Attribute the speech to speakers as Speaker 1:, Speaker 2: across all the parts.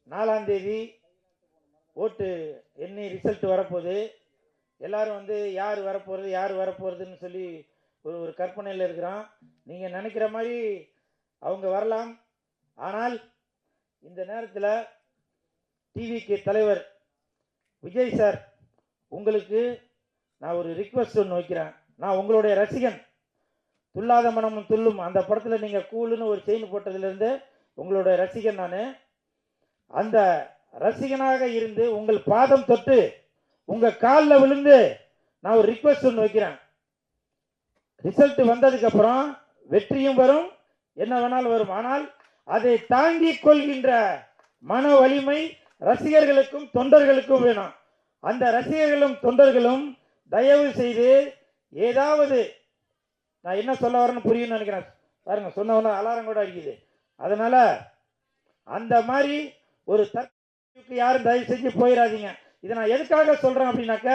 Speaker 1: 4ஆம் தேதி ஓட்டு எண்ணி ரிசல்ட் வரப்போகுது. எல்லாரும் வந்து யார் வரப்போகிறதுன்னு சொல்லி ஒரு கற்பனையில் இருக்கிறோம். நீங்கள் நினைக்கிற மாதிரி அவங்க வரலாம். ஆனால் இந்த நேரத்தில் டிவிக்கு தலைவர் விஜய் சார், உங்களுக்கு நான் ஒரு ரிக்வெஸ்ட் ஒன்று வைக்கிறேன். நான் உங்களுடைய ரசிகன். துல்லாத மனமும் துள்ளும் அந்த படத்தில் நீங்கள் கூலுன்னு ஒரு செயின் போட்டதுலேருந்து உங்களுடைய ரசிகன் நான். அந்த ரசிகனாக இருந்து உங்கள் பாதம் தொட்டு உங்கள் காலில் விழுந்து நான் ஒரு ரிக்வெஸ்ட் ஒன்று வைக்கிறேன். ரிசல்ட் வந்ததுக்கப்புறம் வெற்றியும் வரும், என்ன வேணாலும் வரும். ஆனால் அதை தாங்கிக் கொள்கின்ற மன வலிமை ரசிகர்களுக்கும் தொண்டர்களுக்கும் வேணும். அந்த ரசிகர்களும் தொண்டர்களும் தயவு செய்து ஏதாவது, நான் என்ன சொல்ல வரேன்னு புரியும்னு நினைக்கிறேன். பாருங்க, சொன்ன அலாரம் கூட அடிக்குது. அதனால அந்த மாதிரி ஒரு தற்கொலைக்கு யாரும் தயவு செஞ்சு போயிடாதீங்க. இதை நான் எதுக்காக சொல்றேன் அப்படின்னாக்க,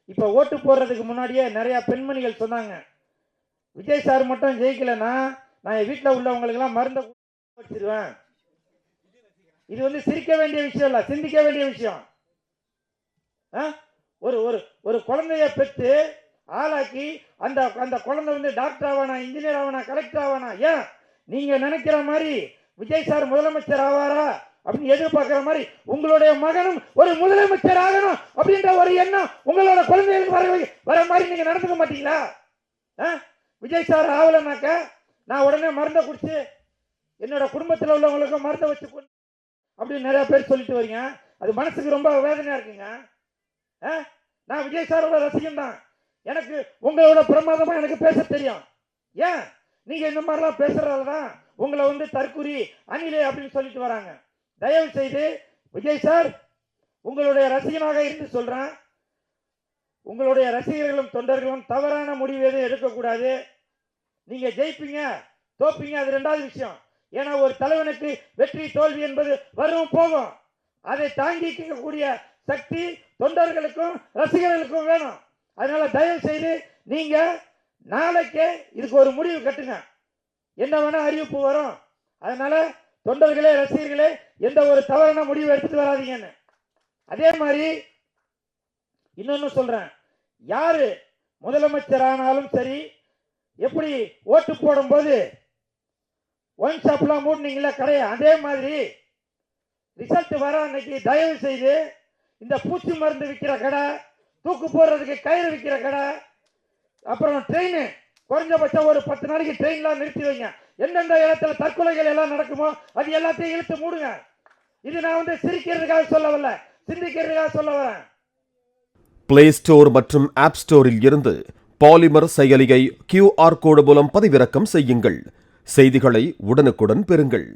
Speaker 1: இப்ப ஓட்டு போடுறதுக்கு முன்னாடியே நிறைய பெண்மணிகள் சொன்னாங்க, விஜய் சார் மட்டும் ஜெயிக்கலன்னா நான் என் வீட்டில் உள்ளவங்களுக்கெல்லாம் மருந்த வச்சிருவேன். இது வந்து சிரிக்க வேண்டிய விஷயம் இல்ல, சிந்திக்க வேண்டிய விஷயம். ஒரு ஒரு ஒரு குழந்தைய பெற்று ஆளாக்கி அந்த அந்த குழந்தை வந்து டாக்டர் ஆவானா, இன்ஜினியர் ஆவானா, கலெக்டர் ஆவானா? ஏன் நீங்க நினைக்கிற மாதிரி விஜய் சார் முதலமைச்சர் ஆவாரா அப்படின்னு எதிர்பார்க்கிற மாதிரி உங்களுடைய மகனும் ஒரு முதலமைச்சர் ஆகணும் அப்படின்ற ஒரு எண்ணம் உங்களோட குழந்தைகளுக்கு வர மாதிரி நீங்க நடந்துக்க மாட்டீங்களா? விஜய் சார் ஆகலனாக்க நான் உடனே மருந்தை குடிச்சு என்னோட குடும்பத்தில் உள்ளவங்களுக்கு மருந்தை வச்சு அப்படின்னு நிறைய பேர் சொல்லிட்டு வரீங்க. அது மனசுக்கு ரொம்ப வேதனையா இருக்குங்க. நான் விஜய் சாரோட ரசிகன் தான். எனக்கு உங்களோட பிரமாதமா எனக்கு பேச தெரியும். ஏன் நீங்க இந்த மாதிரிலாம் பேசுறதுதான் உங்களை வந்து தற்குறி அணிலே அப்படின்னு சொல்லிட்டு வராங்க. தயவு செய்து விஜய் சார், உங்களுடைய ரசிகனாக இருந்து சொல்றேன், உங்களுடைய ரசிகர்களும் தொண்டர்களும் தவறான முடிவு எதுவும் எடுக்கக்கூடாது. நீங்க ஜெயிப்பீங்க தோப்பீங்க, அது ரெண்டாவது விஷயம். ஏன்னா ஒரு தலைவனுக்கு வெற்றி தோல்வி என்பது வரும் போகும். அதை தாங்கிக்கக்கூடிய சக்தி தொண்டர்களுக்கும் ரசிகர்களுக்கும் வேணும். அதனால தயவு செய்து நீங்க நாளைக்கே இதுக்கு ஒரு முடிவு கட்டுங்க. என்ன வேணா அறிவிப்பு வரும். அதனால தொண்டர்களே ரசிகர்களே எந்த ஒரு தவறான முடிவு எடுத்துட்டு வராதீங்கன்னு. அதே மாதிரி இன்னொன்னு சொல்றேன், யாரு முதலமைச்சர் ஆனாலும் சரி, எப்படி ஓட்டு போடும் போது ஒன் ஷாப்லாம் மூடினீங்களா கடையை, அதே மாதிரி ரிசல்ட் வர அன்னைக்கு தயவு செய்து இந்த பூச்சி மருந்து விற்கிற கடை, தூக்கு போடுறதுக்கு கயிறு விற்கிற கடை, அப்புறம் ட்ரெயின் குறைஞ்சபட்சம் ஒரு 10 நாளைக்கு ட்ரெயின்லாம் நிறுத்தி வைங்க. எந்தெந்த இடத்துல தற்கொலைகள் எல்லாம் நடக்குமோ அது எல்லாத்தையும் இழுத்து மூடுங்க. இது நான் வந்து சிரிக்கிறதுக்காக சொல்லவில்லை, சிந்திக்கிறதுக்காக சொல்ல வரேன்.
Speaker 2: பிளே ஸ்டோர் மற்றும் ஆப் ஸ்டோரில் இருந்து பாலிமர் செயலியை QR கோடு மூலம் பதிவிறக்கம் செய்யுங்கள். செய்திகளை உடனுக்குடன் பெறுங்கள்.